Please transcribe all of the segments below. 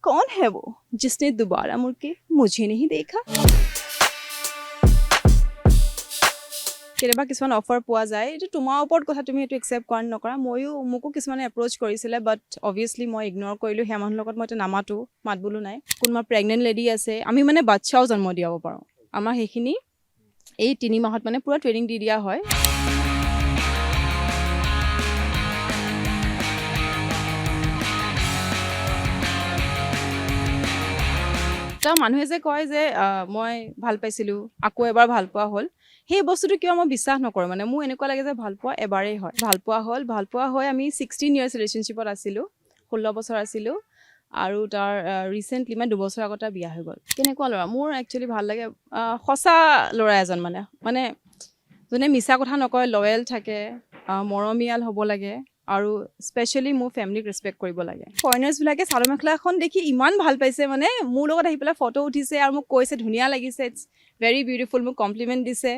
कौन है वो जिसने दोबारा मुड़ के मुझे नहीं देखा কেতিয়াবা কিছুমান অফাৰ পোৱা যায় এইটো তোমাৰ ওপৰত কথা তুমি এইটো একচেপ্ট কৰা নকৰা ময়ো মোকো কিছুমানে এপ্ৰ'চ কৰিছিলে বাট অবভিয়াছলি মই ইগন'ৰ কৰিলোঁ সেয়া মানুহৰ লগত মই এতিয়া নামাতো মাত বোলো নাই কোনোবা প্ৰেগনেণ্ট লেডি আছে আমি মানে বাচ্চাও জন্ম দিয়াব পাৰোঁ আমাৰ সেইখিনি এই 3 মাহত মানে পুৰা ট্ৰেইনিং দি দিয়া হয় তা মানুহে যে কয় যে মই ভাল পাইছিলোঁ আকৌ এবাৰ ভাল পোৱা হ'ল সেই বস্তুটো কিয় মই বিশ্বাস নকৰোঁ মানে মোৰ এনেকুৱা লাগে যে ভাল পোৱা এবাৰেই হয় ভাল পোৱা হৈ আমি 16 ইয়াৰ্ছ ৰিলেশ্যনশ্বিপত আছিলোঁ 16 বছৰ আছিলোঁ আৰু তাৰ ৰিচেণ্টলি মানে 2 বছৰ আগতে বিয়া হৈ গ'ল কেনেকুৱা ল'ৰা মোৰ একচুৱেলি ভাল লাগে সঁচা ল'ৰা এজন মানে যোনে মিছা কথা নকয় লয়েল থাকে মৰমীয়াল হ'ব লাগে আৰু স্পেচিয়েলি মোৰ ফেমিলিক ৰেচপেক্ট কৰিব লাগে ফৰেনাৰ্ছবিলাকে চাদৰ মেখেলাখন দেখি ইমান ভাল পাইছে মানে মোৰ লগত আহি পেলাই ফটো উঠিছে আৰু মোক কৈছে ধুনীয়া লাগিছে ইটছ ভেৰি বিউটিফুল মোক কমপ্লিমেণ্ট দিছে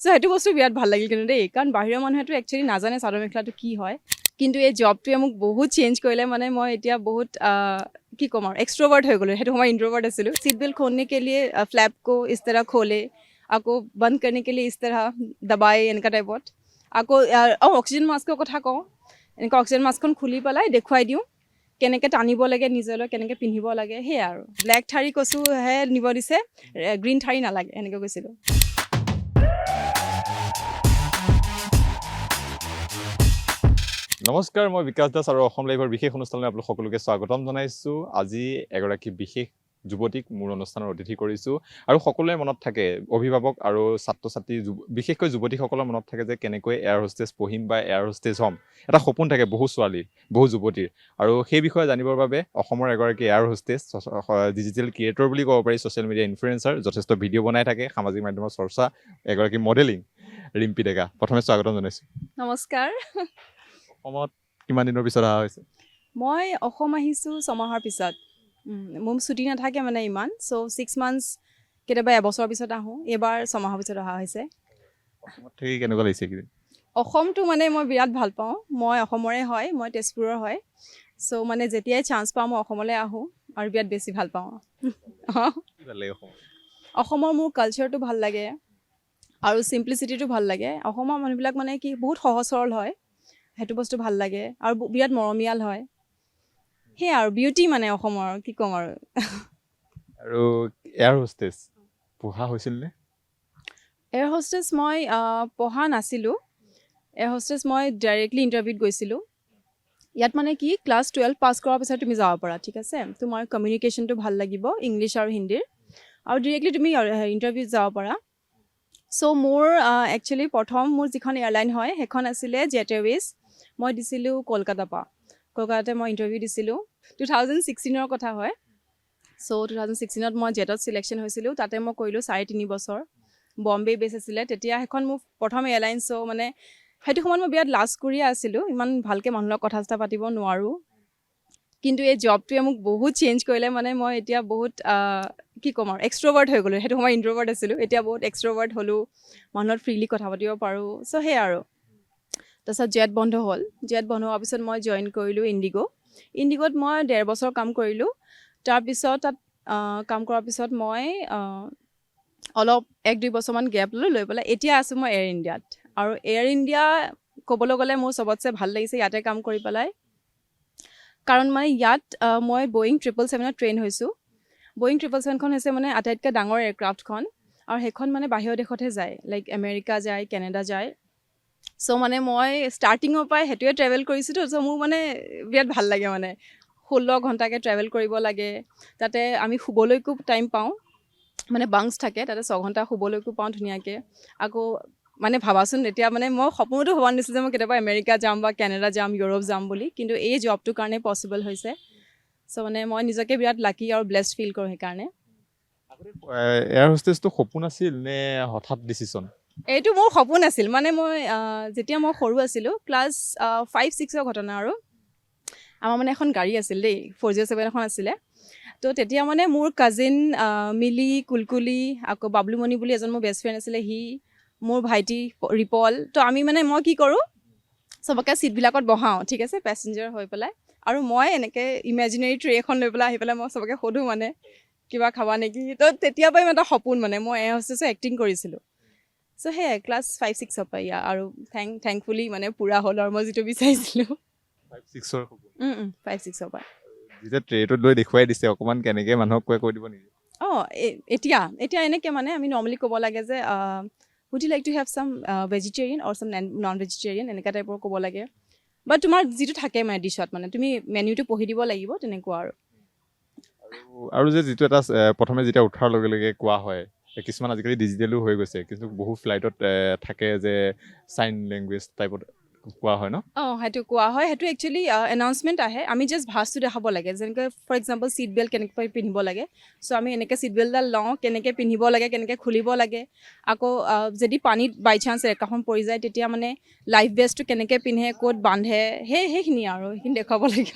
চ' সেইটো বস্তু বিৰাট ভাল লাগিল কিন্তু দেই কাৰণ বাহিৰৰ মানুহেতো একচুৱেলি নাজানে চাদৰ মেখেলাটো কি হয় কিন্তু এই জবটোৱে মোক বহুত চেঞ্জ কৰিলে মানে মই এতিয়া বহুত কি ক'ম আৰু এক্সট্ৰভাৰ্ট হৈ গ'লোঁ সেইটো সময় ইণ্ট্ৰভাৰ্ট আছিলোঁ सीट बेल्ट खोलने के लिए फ्लैप को इस तरह खोले আকৌ बंद करने के लिए इस तरह दबाए এনেকুৱা টাইপত আকৌ অক্সিজেন মাস্কৰ কথা কওঁ এনেকৈ অক্সিজেন মাস্কখন খুলি পেলাই দেখুৱাই দিওঁ কেনেকৈ টানিব লাগে নিজলৈ কেনেকৈ পিন্ধিব লাগে সেয়া আৰু ব্লেক শাৰী কৈছোঁহে নিব দিছে গ্ৰীণ শাৰী নালাগে এনেকৈ কৈছিলোঁ নমস্কাৰ মই বিকাশ দাস আৰু অসম লাইভৰ বিশেষ অনুষ্ঠানলৈ আপোনালোক সকলোকে স্বাগতম জনাইছোঁ আজি এগৰাকী বিশেষ যুৱতীক মোৰ অনুষ্ঠানৰ অতিথি কৰিছোঁ আৰু সকলোৰে মনত থাকে অভিভাৱক আৰু ছাত্ৰ ছাত্ৰী বিশেষকৈ যুৱতীসকলৰ মনত থাকে যে কেনেকৈ এয়াৰ হোষ্টেজ পঢ়িম বা এয়াৰ হোষ্টেজ হ'ম এটা সপোন থাকে বহু ছোৱালীৰ বহু যুৱতীৰ আৰু সেই বিষয়ে জানিবৰ বাবে অসমৰ এগৰাকী এয়াৰ হোষ্টেজ ডিজিটেল ক্ৰিয়েটৰ বুলি ক'ব পাৰি ছ'চিয়েল মিডিয়া ইনফ্লুৱেঞ্চাৰ যথেষ্ট ভিডিঅ' বনাই থাকে সামাজিক মাধ্যমৰ চৰ্চা এগৰাকী মডেলিং ৰিম্পী ডেকা প্ৰথমে স্বাগতম জনাইছোঁ নমস্কাৰ অসমত কিমান দিনৰ পিছত অহা হৈছে মই অসম আহিছোঁ 6 মাহৰ পিছত মোৰ ছুটি নাথাকে মানে ইমান চ' 6 মান্থছ কেতিয়াবা এবছৰৰ পিছত আহোঁ এইবাৰ 6 মাহৰ পিছত অহা হৈছে অসমত থাকি কেনেকুৱা লাগিছে এইকেইদিন অসমটো মানে মই বিৰাট ভাল পাওঁ মই অসমৰে হয় মই তেজপুৰৰ হয় চ' মানে যেতিয়াই চান্স পাওঁ মই অসমলৈ আহোঁ আৰু বিৰাট বেছি ভাল পাওঁ অসমৰ মোৰ কালচাৰটো ভাল লাগে আৰু চিম্প্লিচিটিটো ভাল লাগে অসমৰ মানুহবিলাক মানে কি বহুত সহজ সৰল হয় সেইটো বস্তু ভাল লাগে আৰু বিৰাট মৰমীয়াল হয় সেয়া আৰু বিউটি মানে অসমৰ কি ক'ম আৰু এয়াৰ হোষ্টেজ পঢ়া হৈছিল নে এয়াৰ হোষ্টেজ মই পঢ়া নাছিলোঁ এয়াৰ হোষ্টেজ মই ডাইৰেক্টলি ইণ্টাৰভিউত গৈছিলোঁ ইয়াত মানে কি ক্লাছ 12 পাছ কৰাৰ পিছত তুমি যাব পাৰা ঠিক আছে তোমাৰ কমিউনিকেশ্যনটো ভাল লাগিব ইংলিছ আৰু হিন্দীৰ আৰু ডাইৰেক্টলি তুমি ইণ্টাৰভিউত যাব পাৰা চ' মোৰ একচুৱেলি প্ৰথম মোৰ যিখন এয়াৰলাইন হয় সেইখন আছিলে জেট এয়াৰৱেজ মই দিছিলোঁ কলকাতাৰ পৰা কলকাতাতে মই ইণ্টাৰভিউ দিছিলোঁ 2016ৰ কথা হয় চ' 2016ত মই জেটত ছিলেকশ্যন হৈছিলোঁ তাতে মই কৰিলোঁ 3.5 বছৰ বম্বে বেছ আছিলে তেতিয়া সেইখন মোৰ প্ৰথম এয়াৰলাইন চ' মানে সেইটো সময়ত মই বিৰাট লাজ কৰিয়ে আছিলোঁ ইমান ভালকৈ মানুহৰ লগত কথা চথা পাতিব নোৱাৰোঁ কিন্তু এই জবটোৱে মোক বহুত চেঞ্জ কৰিলে মানে মই এতিয়া বহুত কি ক'ম আৰু এক্সট্ৰভাৰ্ট হৈ গ'লোঁ সেইটো সময় ইণ্ট্ৰভাৰ্ট আছিলোঁ এতিয়া বহুত এক্সট্ৰভাৰ্ট হ'লোঁ মানুহত ফ্ৰীলি কথা পাতিব পাৰোঁ চ' সেয়া আৰু তাৰপিছত জেট বন্ধ হ'ল জেট বন্ধ হোৱাৰ পিছত মই জইন কৰিলোঁ ইণ্ডিগ'ত মই 1.5 বছৰ কাম কৰিলোঁ তাৰপিছত তাত কাম কৰাৰ পিছত মই অলপ 1-2 বছৰমান গেপ লৈ পেলাই এতিয়া আছোঁ মই এয়াৰ ইণ্ডিয়াত আৰু এয়াৰ ইণ্ডিয়া ক'বলৈ গ'লে মোৰ চবতছে ভাল লাগিছে ইয়াতে কাম কৰি পেলাই কাৰণ মানে ইয়াত মই বয়িং 777ত ট্ৰেইন হৈছোঁ বয়িং 777খন হৈছে মানে আটাইতকৈ ডাঙৰ এয়াৰক্ৰাফ্টখন আৰু সেইখন মানে বাহিৰৰ দেশতহে যায় লাইক আমেৰিকা যায় কেনেডা যায় চ' মানে মই ষ্টাৰ্টিঙৰ পৰাই সেইটোৱে ট্ৰেভেল কৰিছোঁতো চ' মোৰ মানে বিৰাট ভাল লাগে মানে 16 ঘণ্টাকৈ ট্ৰেভেল কৰিব লাগে তাতে আমি শুবলৈকো টাইম পাওঁ মানে বাংছ থাকে তাতে 6 ঘণ্টা শুবলৈকো পাওঁ ধুনীয়াকৈ আকৌ মানে ভাবাচোন এতিয়া মানে মই সপোনতো ভবা নাছিলোঁ যে মই কেতিয়াবা আমেৰিকা যাম বা কেনেডা যাম ইউৰোপ যাম বুলি কিন্তু এই জবটোৰ কাৰণে পচিবল হৈছে চ' মানে মই নিজকে বিৰাট লাকি আৰু ব্লেছড ফিল কৰোঁ সেইকাৰণে এয়াৰ হোষ্টেজটো সপোন আছিল নে হঠাৎ ডিচিশ্যন এইটো মোৰ সপোন আছিল মানে মই যেতিয়া মই সৰু আছিলোঁ ক্লাছ 5-6ৰ ঘটনা আৰু আমাৰ মানে এখন গাড়ী আছিল দেই 407 এখন আছিলে তো তেতিয়া মানে মোৰ কাজিন মিলি কুলকুলি আকৌ বাবলুমণি বুলি এজন মোৰ বেষ্ট ফ্ৰেণ্ড আছিলে সি মোৰ ভাইটি ৰিপল তো আমি মানে মই কি কৰোঁ চবকে ছিটবিলাকত বহাওঁ ঠিক আছে পেছেঞ্জাৰ হৈ পেলাই আৰু মই এনেকৈ ইমেজিনেৰী ট্ৰে এখন লৈ পেলাই আহি পেলাই মই চবকে সোধোঁ মানে কিবা খাবা নেকি তো তেতিয়াৰ পৰাই এটা সপোন মানে মই এয়াৰ হোষ্টেছত এক্টিং কৰিছিলোঁ চ' সেয়াই ক্লাছ 5-6ৰ পৰা আৰু থেংকফুলি মানে পূৰা হ'ল আৰু মই যিটো বিচাৰিছিলোঁ 5-6ৰ 5-6ৰ পৰা যেতিয়া ট্ৰেটোত লৈ দেখুৱাই দিছে অকণমান কেনেকৈ মানুহক কৈ দিব নেকি অঁ এতিয়া এনেকৈ মানে আমি নৰ্মেলি ক'ব লাগে যে would you like to have some vegetarian or some non-vegetarian এনেকুৱা টাইপৰ ক'ব লাগে বা তোমাৰ যিটো থাকে মানে ডিছত মানে তুমি মেনুটো পঢ়ি দিব লাগিব তেনেকুৱা আৰু যে যিটো এটা প্ৰথমে যেতিয়া উঠাৰ লগে লগে কোৱা হয় কিছুমান আজিকালি ডিজিটেলো হৈ গৈছে কিন্তু বহু ফ্লাইটত থাকে যে চাইন লেংগুৱেজ টাইপত কোৱা হয় ন সেইটো কোৱা হয় সেইটো একচুৱেলি এনাউন্সমেণ্ট আহে আমি জাষ্ট ভাজটো দেখাব লাগে যেনেকৈ ফৰ এক্সাম্পল ছিট বেল্ট কেনেকৈ পিন্ধিব লাগে চ' আমি এনেকৈ ছিট বেল্টডাল লওঁ কেনেকৈ পিন্ধিব লাগে কেনেকৈ খুলিব লাগে আকৌ যদি পানীত বাই চান্স একাখন পৰি যায় তেতিয়া মানে লাইফ ভেষ্টটো কেনেকৈ পিন্ধে ক'ত বান্ধে সেইখিনি আৰু সেইখিনি দেখুৱাব লাগে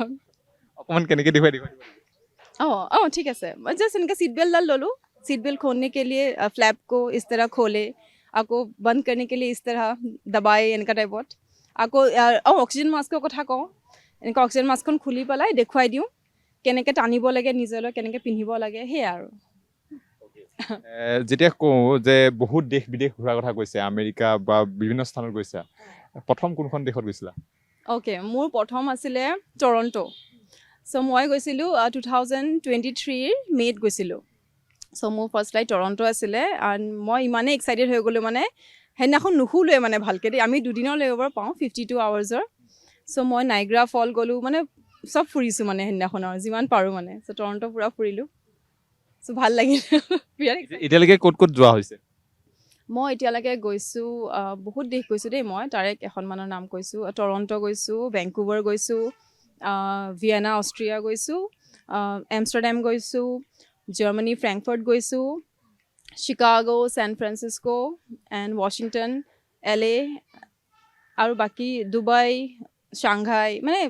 অকণমান কেনেকৈ দেখুৱাই দিব ठीक है सर जस्ट इनका सीट बेल्ट डाल लो सीट बेल्ट खोलने के लिए फ्लैप को इस तरह खोले आपको बंद करने के लिए इस तरह दबाए इनका टाइपत आपको ऑक्सीजन मास्कर कथा कौं इनका ऑक्सीजन मास्कन खुली पेलाई देखुवाई दिওঁ কেনেকৈ টানিব লাগে নিজলৈ কেনেকৈ পিন্ধিব লাগে সেই আৰু যেতিয়া কওঁ যে বহুত দেশ বিদেশ ঘূৰাৰ কথা কৈছে আমেৰিকা বা বিভিন্ন স্থানত গৈছা প্ৰথম কোনখন দেশত গৈছিলা অ'কে মোৰ প্ৰথম আছিলে টৰণ্টো চ' মই গৈছিলোঁ 2023 মে'ত গৈছিলোঁ চ' মোৰ ফাৰ্ষ্ট ফ্লাইট টৰণ্টো আছিলে এণ্ড মই ইমানেই এক্সাইটেড হৈ গ'লোঁ মানে সেইদিনাখন নুশুলোৱে মানে ভালকৈ দেই আমি দুদিনৰ লে'অভাৰ পাওঁ 52 আৱাৰ্ছৰ চ' মই নাইগ্ৰা ফল গ'লোঁ মানে চব ফুৰিছোঁ মানে সেইদিনাখন আৰু যিমান পাৰোঁ মানে চ' টৰণ্টো পূৰা ফুৰিলোঁ চ' ভাল লাগিল এতিয়ালৈকে ক'ত ক'ত যোৱা হৈছে মই এতিয়ালৈকে গৈছোঁ বহুত দেশ গৈছোঁ দেই মই তাৰে কেইখনমানৰ নাম কৈছোঁ টৰণ্টো গৈছোঁ ভেংকুভাৰ গৈছোঁ ভিয়েনা অষ্ট্ৰিয়া গৈছোঁ এমষ্টাৰডাম গৈছোঁ জাৰ্মানী ফ্ৰেংকফাৰ্ট গৈছোঁ Chicago San Francisco and Washington LA আৰু বাকী ডুবাই চাংঘাই মানে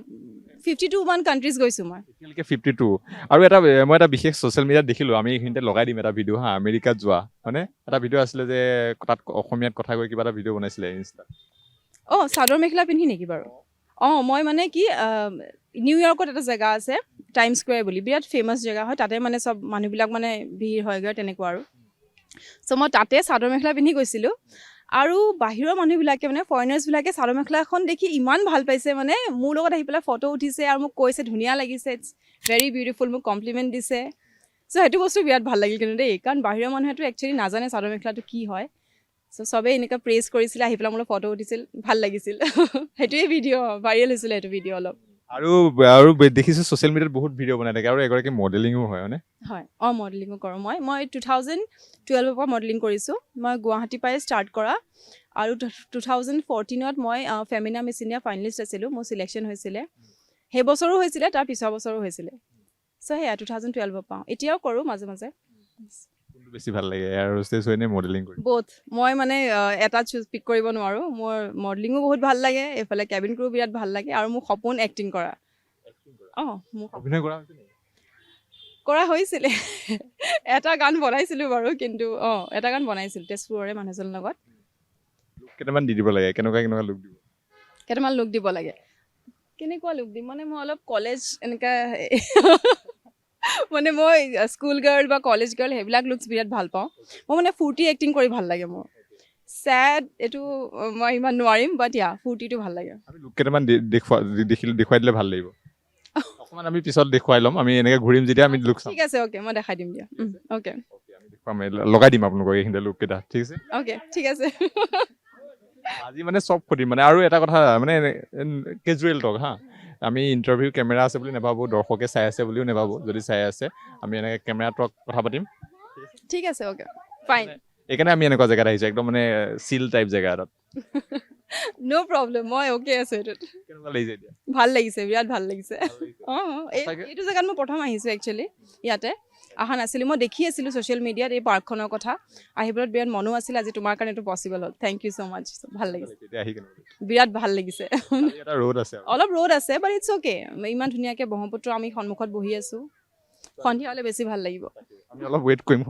52 মান কাণ্ট্ৰিজ গৈছোঁ মই এতিয়ালৈকে 52 আৰু মই এটা বিশেষ ছ'চিয়েল মিডিয়াত দেখিলোঁ আমি এইখিনিতে লগাই দিম এটা ভিডিঅ' আমেৰিকাত যোৱা মানে এটা ভিডিঅ' আছিলে যে তাত অসমীয়াত কথা কৈ কিবা এটা ভিডিঅ' বনাইছিলে ইনষ্টাত চাদৰ মেখেলা পিন্ধি নেকি বাৰু মই মানে কি নিউয়ৰ্কত এটা জেগা আছে টাইম স্কুৱেৰ বুলি বিৰাট ফেমাছ জেগা হয় তাতে মানে চব মানুহবিলাক মানে ভিৰ হয়গৈ তেনেকুৱা আৰু চ' মই তাতে চাদৰ মেখেলা পিন্ধি গৈছিলোঁ আৰু বাহিৰৰ মানুহবিলাকে মানে ফৰেনাৰ্ছবিলাকে চাদৰ মেখেলাখন দেখি ইমান ভাল পাইছে মানে মোৰ লগত আহি পেলাই ফটো উঠিছে আৰু মোক কৈছে ধুনীয়া লাগিছে ইটছ ভেৰি বিউটিফুল মোক কমপ্লিমেণ্ট দিছে চ' সেইটো বস্তু বিৰাট ভাল লাগিল কিন্তু দেই কাৰণ বাহিৰৰ মানুহেতো একচুৱেলি নাজানে চাদৰ মেখেলাটো কি হয় চ' চবেই এনেকুৱা প্ৰেজ কৰিছিলে আহি পেলাই মোলৈ ফটো উঠিছিল ভাল লাগিছিল সেইটোৱে ভিডিঅ' ভাইৰেল হৈছিলে সেইটো ভিডিঅ' অলপ আৰু দেখিছোঁ ছ'চিয়েল মিডিয়াত বহুত ভিডিঅ' বনাই থাকে আৰু এগৰাকী মডেলিঙো হয় হয়নে হয় মডেলিঙো কৰোঁ মই 2012ৰ পৰা মডেলিং কৰিছোঁ মই গুৱাহাটীৰ পৰাই ষ্টাৰ্ট কৰা আৰু 2014ত মই ফেমিনা মিছ ইণ্ডিয়া ফাইনেলিষ্ট আছিলোঁ মোৰ চিলেকশ্যন হৈছিলে সেই বছৰো হৈছিলে তাৰ পিছৰ বছৰো হৈছিলে চ' সেয়া 2012ৰ পৰা এতিয়াও কৰোঁ মাজে মাজে কোনটো বেছি ভাল লাগে এয়াৰ হোষ্টেছ হৈ নে মডেলিং কৰি বহুত মই মানে এটা পিক কৰিব নোৱাৰোঁ মোৰ মডেলিঙো বহুত ভাল লাগে এইফালে কেবিন ক্ৰু বিৰাট ভাল লাগে আৰু মোৰ সপোন এক্টিং কৰা মোক অভিনয় কৰা হৈছে নেকি কৰা হৈছিলে এটা গান বনাইছিলোঁ বাৰু কিন্তু এটা গান বনাইছিলোঁ তেজপুৰৰে মানুহজনৰ লগত কেইটামান দি দিব লাগে কেনেকুৱা লুক দিব কেইটামান লুক দিব লাগে কেনেকুৱা লুক দিম মানে মই অলপ কলেজ এনেকুৱা মানে মই স্কুল গাৰ্ল বা কলেজ গাৰ্ল সেইবিলাক লুকছ বিৰাট ভাল পাওঁ মই মানে ফূৰ্তি এক্টিং কৰি ভাল লাগে মোৰ ছেড এইটো মই ইমান নোৱাৰিম বাট ফূৰ্তিটো ভাল লাগে আমি লুক কেইটামান দেখুৱাই দিলে ভাল লাগিব অকণমান আমি পিছত দেখুৱাই ল'ম আমি এনেকৈ ঘূৰিম যেতিয়া আমি লুক চাম ঠিক আছে অ'কে মই দেখাই দিম দিয়া অ'কে আমি দেখুৱাম লগাই দিম আপোনালোকক এইখিনিতে লুক কেইটা ঠিক আছে অ'কে ঠিক আছে আজি মানে চব সুধিম মানে আৰু এটা কথা মানে কেজুৱেল টক আমি ইণ্টাৰভিউ কেমেৰা আছে বুলি নাভাবোঁ দৰ্শকে চাই আছে বুলিও নাভাবোঁ যদি চাই আছে আমি এনেকৈ কেমেৰা টক কথা পাতিম ঠিক আছে অ'কে ফাইন এইকাৰণে আমি এনেকুৱা জেগাত আহিছোঁ একদম মানে চিল টাইপ জেগা এটাত ন' প্ৰব্লেম মই অ'কে আছোঁ এইটোত কেনেকুৱা লাগিছে এতিয়া ভাল লাগিছে বিৰাট ভাল লাগিছে এইটো জেগাত মই প্ৰথম আহিছোঁ একচুৱেলি ইয়াতে অহা নাছিলোঁ মই দেখি আছিলোঁ ছ'চিয়েল মিডিয়াত এই পাৰ্কখনৰ কথা আহিবলৈ বিৰাট মনো আছিল আজি তোমাৰ কাৰণে এইটো পচিবল হ'ল থেংক ইউ ছ' মাছ ভাল লাগিছে বিৰাট ভাল লাগিছে অলপ ৰ'দ আছে বাট ইটছ অ'কে ইমান ধুনীয়াকৈ ব্ৰহ্মপুত্ৰ আমি সন্মুখত বহি আছোঁ সন্ধিয়া হ'লে বেছি ভাল লাগিব আমি অলপ ৱেইট কৰিম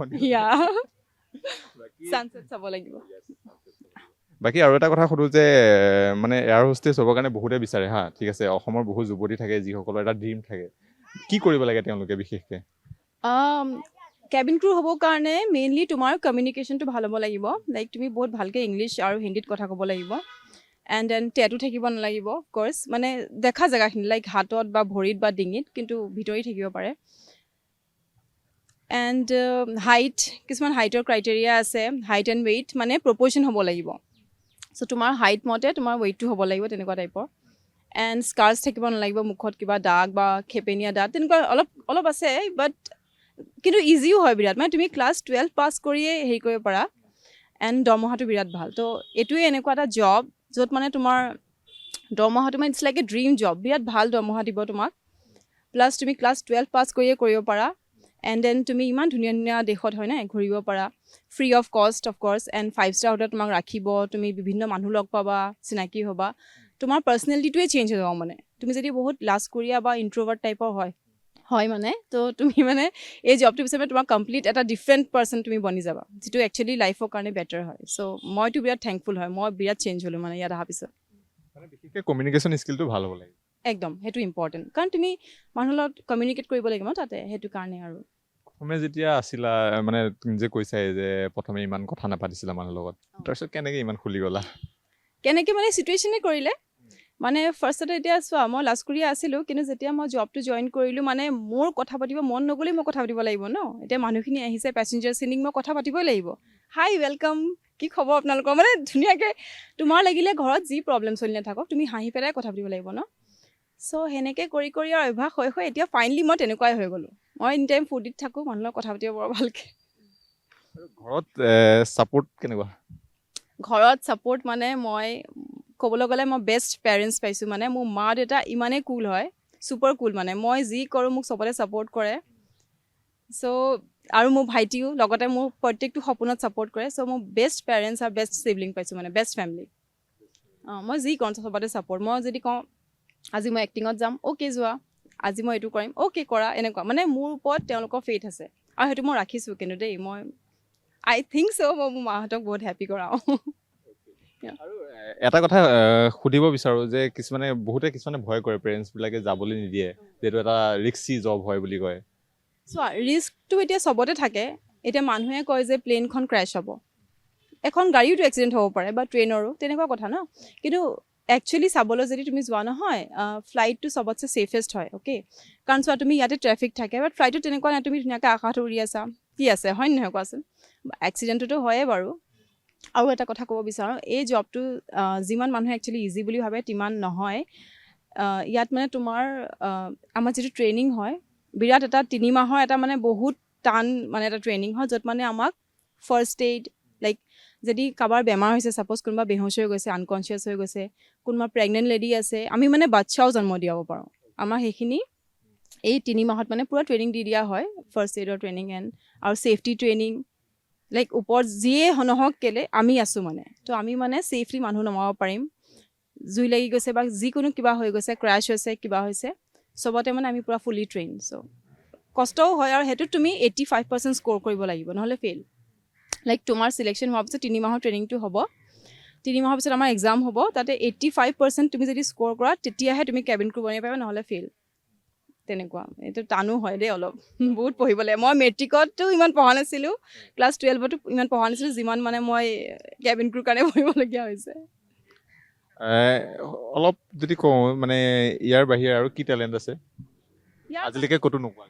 ছানছেট চাব লাগিব বাকী আৰু এটা কথা সুধো যে মানে এয়াৰ হোষ্টেছ হ'বৰ কাৰণে বহুতে বিচাৰে হা ঠিক আছে অসমৰ বহুত যুৱতী থাকে যিসকলৰ এটা ড্ৰিম থাকে কি কৰিব লাগে তেওঁলোকে বিশেষকৈ কেবিন ক্ৰু হ'বৰ কাৰণে মেইনলি তোমাৰ কমিউনিকেশ্যনটো ভাল হ'ব লাগিব লাইক তুমি বহুত ভালকৈ ইংলিছ আৰু হিন্দীত কথা ক'ব লাগিব এণ্ড দেন টেটু থাকিব নালাগিব অফক'ৰ্ছ মানে দেখা জেগাখিনি লাইক হাতত বা ভৰিত বা ডিঙিত কিন্তু ভিতৰি থাকিব পাৰে এণ্ড হাইট কিছুমান হাইটৰ ক্ৰাইটেৰিয়া আছে হাইট এণ্ড ৱেইট মানে প্ৰপ'ৰ্শ্যন হ'ব লাগিব চ' তোমাৰ হাইট মতে তোমাৰ ৱেইটটো হ'ব লাগিব তেনেকুৱা টাইপৰ এণ্ড স্কাৰ্ছ থাকিব নালাগিব মুখত কিবা দাগ বা খেপেনীয়া দাগ তেনেকুৱা অলপ অলপ আছে বাট কিন্তু ইজিও হয় বিৰাট মানে তুমি ক্লাছ 12 পাছ কৰিয়ে হেৰি কৰিব পাৰা এণ্ড দৰমহাটো বিৰাট ভাল তো এইটোৱে এনেকুৱা এটা জব য'ত মানে তোমাৰ দৰমহাটো মানে it's like a dream job বিৰাট ভাল দৰমহা দিব তোমাক প্লাছ তুমি ক্লাছ 12 পাছ কৰিয়ে কৰিব পাৰা এণ্ড দেন তুমি ইমান ধুনীয়া ধুনীয়া দেশত হয় নাই ঘূৰিব পাৰা ফ্ৰী অফ কষ্ট অফক'ৰ্ছ এণ্ড 5 ষ্টাৰ হোটেলত তোমাক ৰাখিব তুমি বিভিন্ন মানুহ লগ পাবা চিনাকি হ'বা তোমাৰ পাৰ্চনেলিটিটোৱে চেঞ্জ হৈ যাব মানে তুমি যদি বহুত লাজকুৰীয়া বা ইণ্ট্ৰভাৰ্ট টাইপৰ হয় মানে তো তুমি মানে এই জবটো পিছত তোমাৰ কমপ্লিট এটা ডিফাৰেণ্ট পাৰ্চন তুমি বনি যাবা যিটো একচুৱেলি লাইফৰ কাৰণে বেটাৰ হয় চ' মইতো বিৰাট থেংকফুল হয় মই বিৰাট চেঞ্জ হ'লোঁ মানে ইয়াত অহাৰ পিছত মানে বিশেষকৈ কমিউনিকেশ্যন স্কিলটো ভাল হ'ব লাগে একদম সেইটো ইম্পৰ্টেণ্ট কাৰণ তুমি মানুহৰ লগত কমিউনিকেট কৰিব লাগিব ন তাতে সেইটো কাৰণে আৰু প্ৰথমে যেতিয়া আছিলা মানে তুমি যে কৈছাই যে প্ৰথমে ইমান কথা নাপাতিছিলা মানুহৰ লগত তাৰপিছত কেনেকৈ ইমান খুলি গ'লা কেনেকৈ মানে চিটুৱেশ্যনে কৰিলে মানে ফাৰ্ষ্টতে এতিয়া চোৱা মই লাজকুৰীয়া আছিলোঁ কিন্তু যেতিয়া মই জবটো জইন কৰিলোঁ মানে মোৰ কথা পাতিব মন নগ'লেই মই কথা পাতিব লাগিব ন এতিয়া মানুহখিনি আহিছে পেচেঞ্জাৰ চিনিক মই কথা পাতিবই লাগিব হাই ৱেলকাম কি খবৰ আপোনালোকৰ মানে ধুনীয়াকৈ তোমাৰ লাগিলে ঘৰত যি প্ৰব্লেম চলি নাথাকক তুমি হাঁহি পেলাই কথা পাতিব লাগিব ন চ' সেনেকৈ কৰি কৰি আৰু অভ্যাস হৈ এতিয়া ফাইনেলি মই তেনেকুৱাই হৈ গ'লোঁ মই এনি টাইম ফূৰ্তিত থাকোঁ মানুহৰ লগত কথা পাতিব বৰ ভালকৈ ঘৰত ছাপোৰ্ট কেনেকুৱা ঘৰত ছাপোৰ্ট মানে মই ক'বলৈ গ'লে মই বেষ্ট পেৰেণ্টছ পাইছোঁ মানে মোৰ মা দেউতা ইমানেই কুল হয় ছুপাৰ কুল মানে মই যি কৰোঁ মোক চবতে ছাপোৰ্ট কৰে চ' আৰু মোৰ ভাইটিও লগতে মোৰ প্ৰত্যেকটো সপোনত ছাপোৰ্ট কৰে চ' মোৰ বেষ্ট পেৰেণ্টছ আৰু বেষ্ট চিবলিং পাইছোঁ মানে বেষ্ট ফেমিলি মই যি কৰোঁ চবতে ছাপোৰ্ট মই যদি কওঁ আজি মই এক্টিঙত যাম অ'কে যোৱা আজি মই এইটো কৰিম অ'কে কৰা এনেকুৱা মানে মোৰ ওপৰত তেওঁলোকৰ ফেইথ আছে আৰু সেইটো মই ৰাখিছোঁ কিন্তু দেই মই আই থিংক চ' মই মোৰ মাহঁতক বহুত হেপ্পী কৰাওঁ আৰু এটা কথা সুধিব বিচাৰোঁ যে কিছুমানে ভয় কৰে পেৰেণ্টছবিলাকে যাবলৈ নিদিয়ে যিহেতু এটা ৰিস্কি জব হয় বুলি কয় চোৱা ৰিস্কটো এতিয়া চবতে থাকে এতিয়া মানুহে কয় যে প্লেনখন ক্ৰেছ হ'ব এখন গাড়ীওতো এক্সিডেণ্ট হ'ব পাৰে বা ট্ৰেইনৰো তেনেকুৱা কথা ন কিন্তু একচুৱেলি চাবলৈ যদি তুমি যোৱা নহয় ফ্লাইটটো চবতছে ছেফেষ্ট হয় অ'কে কাৰণ চোৱা তুমি ইয়াতে ট্ৰেফিক থাকে বাট ফ্লাইটটো তেনেকুৱা নাই তুমি ধুনীয়াকৈ আকাশত উৰি আছা কি আছে হয় নহয় কোৱাচোন এক্সিডেণ্টটোতো হয়েই বাৰু আৰু এটা কথা ক'ব বিচাৰোঁ এই জবটো যিমান মানুহে একচুৱেলি ইজি বুলি ভাবে তিমান নহয় ইয়াত মানে তোমাৰ আমাৰ যিটো ট্ৰেইনিং হয় বিৰাট এটা 3 মাহৰ এটা মানে বহুত টান মানে এটা ট্ৰেইনিং হয় য'ত মানে আমাক ফাৰ্ষ্ট এইড লাইক যদি কাৰোবাৰ বেমাৰ হৈছে ছাপ'জ কোনোবা বেহুচ হৈ গৈছে আনকনচিয়াছ হৈ গৈছে কোনোবা প্ৰেগনেণ্ট লেডি আছে আমি মানে বাচ্ছাও জন্ম দিয়াব পাৰোঁ আমাৰ সেইখিনি এই 3 মাহত মানে পূৰা ট্ৰেইনিং দি দিয়া হয় ফাৰ্ষ্ট এইডৰ ট্ৰেইনিং এণ্ড আৰু ছেফটি ট্ৰেইনিং লাইক ওপৰত যিয়ে নহওক কেলে আমি আছোঁ মানে তো আমি মানে ছেফলি মানুহ নমাব পাৰিম জুই লাগি গৈছে বা যিকোনো কিবা হৈ গৈছে ক্ৰেছ হৈছে কিবা হৈছে চবতে মানে আমি পূৰা ফুলি ট্ৰেইন চ' কষ্টও হয় আৰু সেইটোত তুমি 85% স্ক'ৰ কৰিব লাগিব নহ'লে ফেইল লাইক তোমাৰ চিলেকশ্যন হোৱাৰ পিছত 3 মাহৰ ট্ৰেইনিংটো হ'ব 3 মাহৰ পিছত আমাৰ এক্সাম হ'ব তাতে 85% তুমি যদি স্ক'ৰ কৰা তেতিয়াহে তুমি কেবিন ক্ৰু বনিব পাৰিবা নহ'লে ফেইল তেনেকুৱা এইটো টানো হয় দেই অলপ বহুত পঢ়িব লাগে মই মেট্ৰিকতো ইমান পঢ়া নাছিলোঁ ক্লাছ 12তো ইমান পঢ়া নাছিলোঁ যিমান মানে মই কেবিন ক্ৰুৰ কাৰণে পঢ়িবলগীয়া হৈছে অলপ যদি কওঁ মানে ইয়াৰ বাহিৰে আৰু কি টেলেণ্ট আছে আজিলৈকে ক'তো নোপোৱা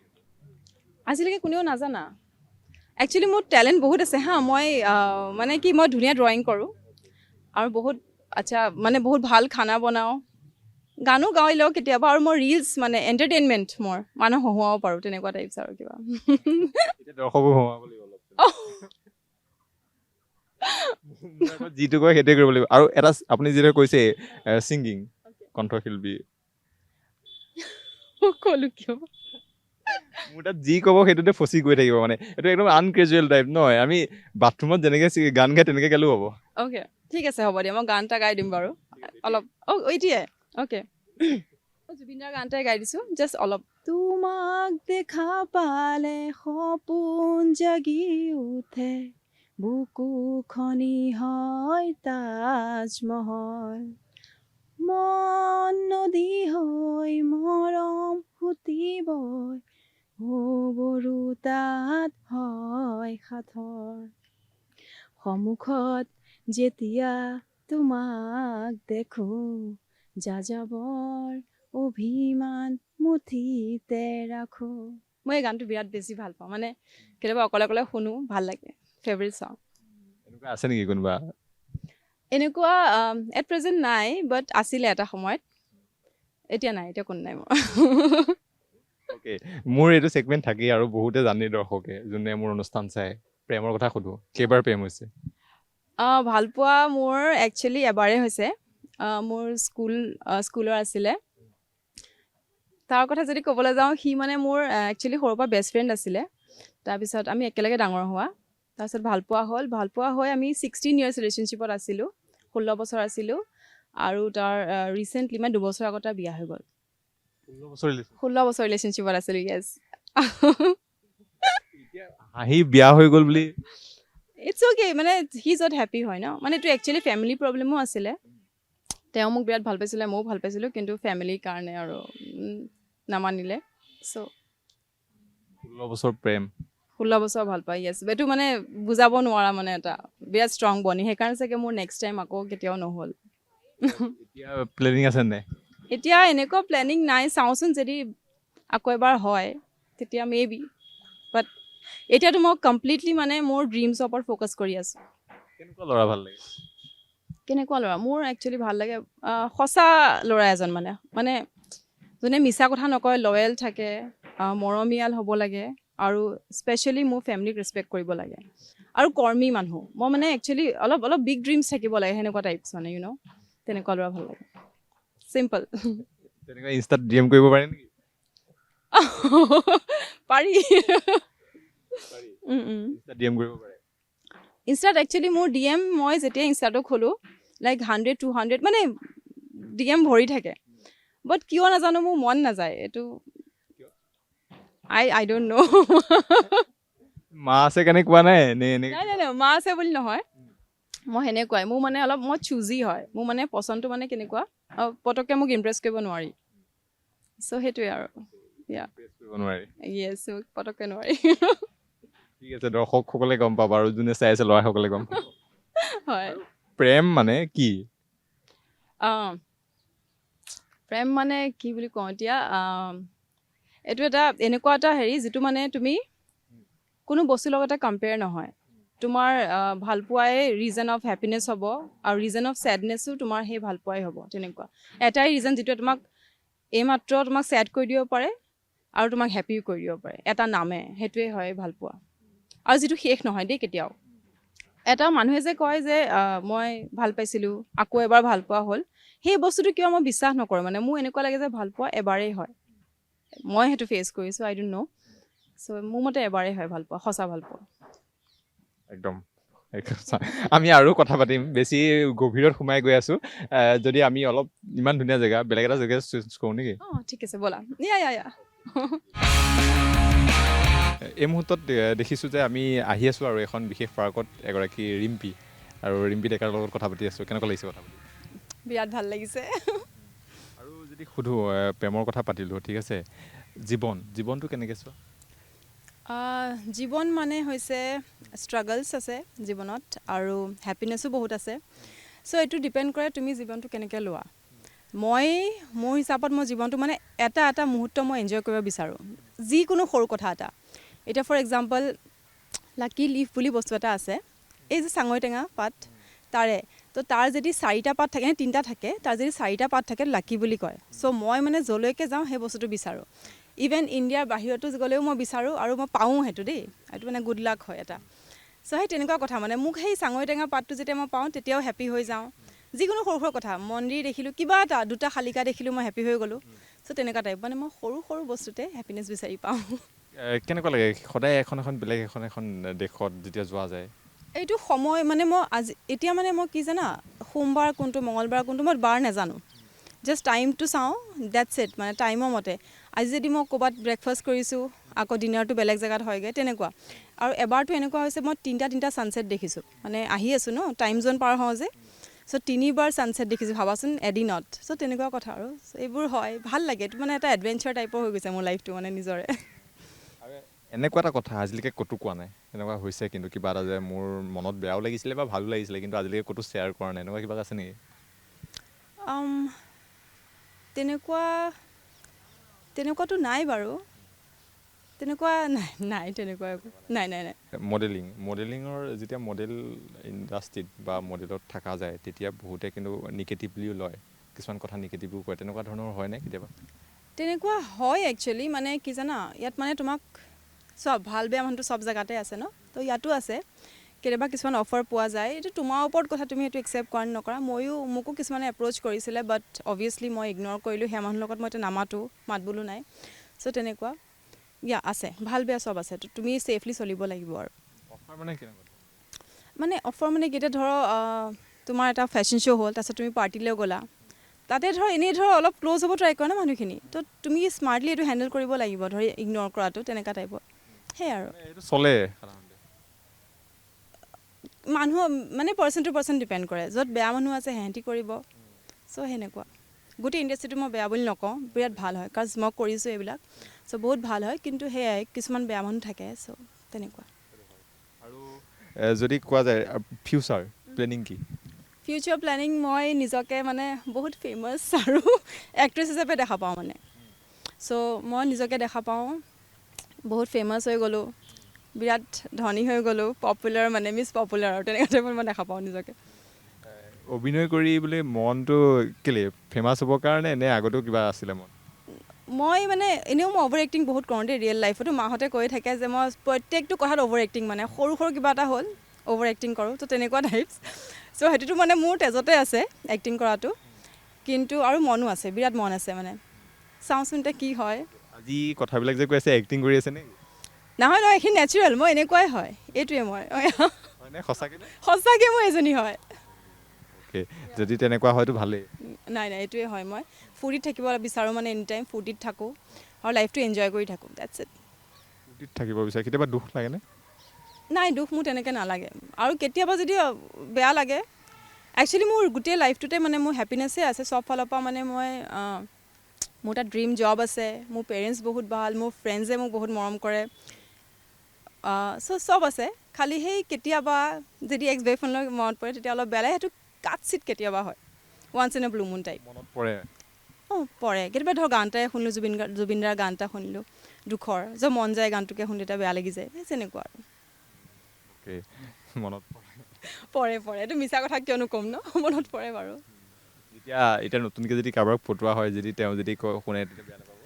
আজিলৈকে কোনেও নাজানা একচুৱেলি মোৰ টেলেণ্ট বহুত আছে হা মই মানে কি মই ধুনীয়া ড্ৰয়িং কৰোঁ আৰু বহুত আচ্ছা মানে বহুত ভাল খানা বনাওঁ গানো গাই লওঁ কেতিয়াবা আৰু মই ৰিলছ মানে এণ্টাৰটেইনমেণ্ট মোৰ মানুহ হহুৱাব পাৰোঁ তেনেকুৱা টাইপছ আৰু কিবা দৰ্শকো হমাব লাগিব যিটো কয় সেইটোৱে কৰিব লাগিব আৰু এটা আপুনি যিটো কৈছে ছিংগিং কণ্ঠশিল্পী ক'লো কিয় মোৰ তাত যি ক'ব সেইটোতে ফচি গৈ থাকিব মানে এইটো একদম আনকেজুৱেল টাইপ নহয় আমি বাথৰুমত যেনেকৈ গান গাই তেনেকৈ গালেও হ'ব অ'কে ঠিক আছে হ'ব দিয়া মই গান এটা গাই দিম বাৰু অলপ এতিয়াই অ'কে জুবিন দাৰ গান এটাই গাই দিছোঁ জাষ্ট অলপ তোমাক দেখা পালে সপোন জাগি উঠে বুকু খনি হয় তাজমহল মন নদী হৈ মৰম সুতিবই বৰু তাত হয় সাথৰ সন্মুখত যেতিয়া তোমাক দেখো যাযাবৰ অভিমান মুঠিতে ৰাখো মই এই গানটো বিৰাট বেছি ভাল পাওঁ মানে কেতিয়াবা অকলে অকলে শুনো ভাল লাগে ফেভৰেট ছং এনেকুৱা আছে নেকি কোনোবা এনেকুৱা এট প্ৰেজেণ্ট নাই বাট আছিলে এটা সময়ত এতিয়া নাই এতিয়া কোনো নাই মোৰ অ'কে মোৰ এইটো ছেগমেণ্ট থাকেই আৰু বহুতে জানে দৰ্শকে যোনে মোৰ অনুষ্ঠান চাই প্ৰেমৰ কথা সুধো কেইবাৰ প্ৰেম হৈছে ভালপোৱা মোৰ একচুৱেলি এবাৰেই হৈছে মোৰ স্কুলৰ আছিলে তাৰ কথা যদি ক'বলৈ যাওঁ সি মানে মোৰ একচুৱেলি সৰুৰ পৰা বেষ্ট ফ্ৰেণ্ড আছিলে তাৰপিছত আমি একেলগে ডাঙৰ হোৱা তাৰপিছত ভালপোৱা হৈ আমি 16 ইয়াৰ্ছ ৰিলেশ্যনশ্বিপত আছিলোঁ 16 বছৰ আছিলোঁ আৰু তাৰ ৰিচেণ্টলি মানে 2 বছৰ আগতে বিয়া হৈ গ'ল 16 বছৰ ৰিলেশ্যনশ্বিপত আছিলোঁ য়েছ হাঁহি বিয়া হৈ গ'ল বুলি ইটছ অ'কে মানে হি য'ত হেপী হয় ন মানে এইটো একচুৱেলি ফেমিলি প্ৰব্লেমো আছিলে তেওঁ মোক বিৰাট ভাল পাইছিলে ময়ো ভাল পাইছিলোঁ কিন্তু ফেমিলিৰ কাৰণে আৰু নামানিলে চ' 16 বছৰ প্ৰেম 16 বছৰ ভাল পাই য়েছ এইটো মানে বুজাব নোৱাৰা মানে এটা বিৰাট ষ্ট্ৰং বনি সেইকাৰণে চাগে মোৰ নেক্সট টাইম আকৌ কেতিয়াও নহ'ল এতিয়া প্লেনিং আছে নে এতিয়া এনেকুৱা প্লেনিং নাই চাওঁচোন যদি আকৌ এবাৰ হয় তেতিয়া মে বি বাট এতিয়াতো মই কমপ্লিটলি মানে মোৰ ড্ৰিমছৰ ওপৰত ফ'কাছ কৰি আছোঁ কেনেকুৱা ল'ৰা ভাল লাগে কেনেকুৱা ল'ৰা মোৰ একচুৱেলি ভাল লাগে সঁচা ল'ৰা এজন মানে যোনে মিছা কথা নকয় লয়েল থাকে মৰমীয়াল হ'ব লাগে আৰু স্পেচিয়েলি মোৰ ফেমিলিক ৰেচপেক্ট কৰিব লাগে আৰু কৰ্মী মানুহ মই মানে একচুৱেলি অলপ বিগ ড্ৰিমছ থাকিব লাগে সেনেকুৱা টাইপছ মানে ইউ ন' তেনেকুৱা ল'ৰা ভাল লাগে চিম্পল তেনেকুৱা ইনষ্টাত ডিএম কৰিব পাৰে নেকি পাৰি ইনষ্টাত ডিএম কৰিব পাৰে ইনষ্টাত একচুৱেলি মোৰ DM মই যেতিয়া ইনষ্টাটো খোলোঁ লাইক 100-200 মানে DM ভৰি থাকে বাট কিয় নাজানো মোৰ মন নাযায় এইটো আই ডোণ্ট ন' মা আছে কাৰণে কোৱা নাই নে নাই মা আছে বুলি নহয় মই সেনেকুৱাই মোৰ মানে অলপ মই চুজি হয় মোৰ মানে পচন্দটো মানে কেনেকুৱা পটককৈ মোক ইমপ্ৰেছ কৰিব নোৱাৰি চ' সেইটোৱে আৰু কৰিব নোৱাৰি য়েছ পটককৈ নোৱাৰি ঠিক আছে দৰ্শকসকলে গম পাব আৰু যোনে চাই আছে ল'ৰাসকলে গম পাব হয় প্ৰেম মানে কি প্ৰেম মানে কি বুলি কওঁ এতিয়া এইটো এটা এনেকুৱা এটা হেৰি যিটো মানে তুমি কোনো বস্তুৰ লগতে কম্পেয়াৰ নহয় তোমাৰ ভালপোৱাই ৰিজন অফ হেপিনেছ হ'ব আৰু ৰিজন অফ ছেডনেছো তোমাৰ সেই ভালপোৱাই হ'ব তেনেকুৱা এটাই ৰিজন যিটোৱে তোমাক এইমাত্ৰ তোমাক ছেড কৰি দিব পাৰে আৰু তোমাক হেপিও কৰি দিব পাৰে এটা নামে সেইটোৱে হয় ভালপোৱা আৰু যিটো শেষ নহয় দেই কেতিয়াও এটা মানুহে যে কয় যে মই ভাল পাইছিলোঁ আকৌ এবাৰ ভাল পোৱা হ'ল সেই বস্তুটো কিয় মই বিশ্বাস নকৰোঁ মানে মোৰ এনেকুৱা লাগে যে ভাল পোৱা এবাৰেই হয় মই সেইটো ফেচ কৰিছোঁ আই ডোণ্ট ন' চ' মোৰ মতে এবাৰেই হয় ভাল পোৱা সঁচা ভাল পোৱা একদম আমি আৰু কথা পাতিম বেছি গভীৰত সোমাই গৈ আছোঁ যদি আমি অলপ ইমান ধুনীয়া জেগা বেলেগ এটা জেগা চুজ কৰোঁ নেকি ঠিক আছে ব'লা ইয়া এই মুহূৰ্তত দেখিছোঁ যে আমি আহি আছোঁ আৰু এখন বিশেষ পাৰ্কত এগৰাকী ৰিম্পী আৰু ৰিম্পী ডেকাৰ লগত কথা পাতি আছোঁ কেনেকুৱা লাগিছে কথা পাতি বিৰাট ভাল লাগিছে আৰু যদি সুধোঁ প্ৰেমৰ কথা পাতিলোঁ ঠিক আছে জীৱনটো কেনেকৈ চোৱা জীৱন মানে হৈছে ষ্ট্ৰাগলছ আছে জীৱনত আৰু হেপিনেছো বহুত আছে চ' এইটো ডিপেণ্ড কৰে তুমি জীৱনটো কেনেকৈ লোৱা মোৰ হিচাপত মই জীৱনটো মানে এটা মুহূৰ্ত মই এনজয় কৰিব বিচাৰোঁ যিকোনো সৰু কথা এটা এতিয়া ফৰ এক্সাম্পল লাকি লিফ বুলি বস্তু এটা আছে এই যে চাঙৈ টেঙা পাত তাৰে তো তাৰ যদি 4টা পাত থাকে নে 3টা থাকে তাৰ যদি 4টা পাত থাকে লাকি বুলি কয় চ' মই মানে য'লৈকে যাওঁ সেই বস্তুটো বিচাৰোঁ ইভেন ইণ্ডিয়াৰ বাহিৰতো গ'লেও মই বিচাৰোঁ আৰু মই পাওঁ সেইটো দেই এইটো মানে গুড লাক হয় এটা চ' সেই তেনেকুৱা কথা মানে মোক সেই চাঙৈ টেঙা পাতটো যেতিয়া মই পাওঁ তেতিয়াও হেপী হৈ যাওঁ যিকোনো সৰু সৰু কথা মন্দিৰ দেখিলোঁ কিবা এটা 2টা শালিকা দেখিলোঁ মই হেপী হৈ গ'লোঁ চ' তেনেকুৱা টাইপ মানে মই সৰু বস্তুতে হেপিনেছ বিচাৰি পাওঁ কেনেকুৱা লাগে সদায় এখন বেলেগ এখন দেশত যেতিয়া যোৱা যায় এইটো সময় মানে মই এতিয়া মানে মই কি জানা সোমবাৰ কোনটো মঙলবাৰ কোনটো মই বাৰ নাজানো জাষ্ট টাইমটো চাওঁ ডেটছ ইট মানে টাইমৰ মতে আজি যদি মই ক'ৰবাত ব্ৰেকফাষ্ট কৰিছোঁ আকৌ ডিনাৰটো বেলেগ জেগাত হয়গৈ তেনেকুৱা আৰু এবাৰটো এনেকুৱা হৈছে মই তিনিটা ছানছেট দেখিছোঁ মানে আহি আছোঁ ন টাইম জ'ন পাৰ হওঁ যে চ' 3বাৰ ছানছেট দেখিছোঁ ভাবাচোন এদিনত চ' তেনেকুৱা কথা আৰু এইবোৰ হয় ভাল লাগে এইটো মানে এটা এডভেঞ্চাৰ টাইপৰ হৈ গৈছে মোৰ লাইফটো মানে নিজৰে এনেকুৱা এটা কথা আজিলৈকে ক'তো কোৱা নাই এনেকুৱা হৈছে কিন্তু কিবা এটা যে মোৰ মনত বেয়াও লাগিছিলে বা ভালো লাগিছিলে কিন্তু আজিলৈকে ক'তো শ্বেয়াৰ কৰা নাই এনেকুৱা কিবা আছে নেকি তেনেকুৱাতো নাই বাৰু তেনেকুৱা নাই তেনেকুৱা একো নাই মডেলিঙৰ যেতিয়া মডেল ইণ্ডাষ্ট্ৰীত বা মডেলত থকা যায় তেতিয়া বহুতে কিন্তু নিগেটিভলিও লয় কিছুমান কথা নিগেটিভো কয় তেনেকুৱা ধৰণৰ হয়নে কেতিয়াবা তেনেকুৱা হয় একচুৱেলি মানে কি জানা ইয়াত মানে তোমাক চব ভাল বেয়া মানুহটো চব জেগাতে আছে ন তো ইয়াতো আছে কেতিয়াবা কিছুমান অফাৰ পোৱা যায় এইটো তোমাৰ ওপৰত কথা তুমি সেইটো একচেপ্ট কৰা নকৰা মোকো কিছুমানে এপ্ৰ'চ কৰিছিলে বাট অবভিয়াছলি মই ইগন'ৰ কৰিলোঁ সেই মানুহৰ লগত মই এতিয়া নামাতো মাত বোলো নাই চ' তেনেকুৱা আছে ভাল বেয়া চব আছে তো তুমি ছেফলি চলিব লাগিব আৰু অফাৰ মানে কেনেকুৱা মানে অফাৰ মানে কেতিয়া ধৰ তোমাৰ এটা ফেশ্বন শ্ব' হ'ল তাৰপিছত তুমি পাৰ্টিলৈ গ'লা তাতে এনেই অলপ ক্ল'জ হ'ব ট্ৰাই কৰা ন মানুহখিনি তো তুমি স্মাৰ্টলি এইটো হেণ্ডেল কৰিব লাগিব ধৰ ইগন'ৰ কৰাটো তেনেকুৱা টাইপৰ সেয়াই আৰু এইটো চলে মানুহ মানে পাৰ্চন টু পাৰ্চন ডিপেণ্ড কৰে য'ত বেয়া মানুহ আছে সিহঁতি কৰিব চ' সেনেকুৱা গোটেই ইণ্ডাষ্ট্ৰিটো মই বেয়া বুলি নকওঁ বিৰাট ভাল হয় কাৰণ মই কৰিছোঁ এইবিলাক চ' বহুত ভাল হয় কিন্তু সেয়াই কিছুমান বেয়া মানুহ থাকে চ' তেনেকুৱা আৰু যদি কোৱা যায় ফিউচাৰ প্লেনিং কি ফিউচাৰ প্লেনিং মই নিজকে মানে বহুত ফেমাছ আৰু এক্ট্ৰেছ হিচাপে দেখা পাওঁ মানে চ' মই নিজকে দেখা পাওঁ বহুত ফেমাছ হৈ গ'লোঁ বিৰাট ধনী হৈ গ'লোঁ পপুলাৰ মানে মিছ পপুলাৰ আৰু তেনেকুৱা টাইপত মই দেখা পাওঁ নিজকে অভিনয় কৰি বোলে মনটো কেলে ফেমাছ হ'বৰ কাৰণে নে আগতেও কিবা আছিলে মন মই মানে এনেও মই অভাৰ এক্টিং বহুত কৰোঁ দেই ৰিয়েল লাইফতো মাহঁতে কৈ থাকে যে মই প্ৰত্যেকটো কথাত অভাৰ এক্টিং মানে সৰু কিবা এটা হ'ল অভাৰ এক্টিং কৰোঁ তো তেনেকুৱা টাইপছ চ' সেইটোতো মানে মোৰ তেজতে আছে এক্টিং কৰাটো কিন্তু আৰু মনো আছে বিৰাট মন আছে মানে চাওঁচোন এতিয়া কি হয় আজি কথাবিলাক যে কৈ আছে এক্টিং কৰি আছে নেকি নহয় এইখিনি নেচাৰেল মই এনেকুৱাই হয় এইটোৱে মই হয়নে সঁচাকৈ সঁচাকৈ মই এজনী হয় অ'কে যদি তেনেকুৱা হয়তো ভালেই নাই এইটোৱে হয় মই ফূৰ্তিত থাকিব বিচাৰোঁ মানে এনি টাইম ফূৰ্তিত থাকোঁ আৰু লাইফটো এনজয় কৰি থাকোঁ ডেটছ ইট ফূৰ্তিত থাকিব বিচাৰে কেতিয়াবা দুখ লাগেনে নাই দুখ মোৰ তেনেকৈ নালাগে আৰু কেতিয়াবা যদি বেয়া লাগে একচুৱেলি মোৰ গোটেই লাইফটোতে মানে মোৰ হেপিনেছেই আছে চব ফালৰ পৰা মানে মই মোৰ এটা ড্ৰিম জব আছে মোৰ পেৰেণ্টছ বহুত ভাল মোৰ ফ্ৰেণ্ডছে মোক বহুত মৰম কৰে চ' চব আছে খালি সেই কেতিয়াবা যদি এক্স বয়ফ্ৰেণ্ডলৈ মনত পৰে তেতিয়া অলপ বেয়া লাগে সেইটো কাট চিট কেতিয়াবা হয় once in a blue moon type মনত পৰে পৰে কেতিয়াবা ধৰক গান এটাই শুনিলোঁ জুবিন দাৰ গান এটা শুনিলোঁ দুখৰ যে মন যায় গানটোকে শুনি তেতিয়া বেয়া লাগি যায় সেই তেনেকুৱা আৰু মনত পৰে এইটো মিছা কথা কিয়নো ক'ম ন মনত পৰে বাৰু এতিয়া নতুনকৈ যদি কাৰোবাক ফটোৱা হয় যদি তেওঁ যদি শুনে তেতিয়া বেয়া নাপাব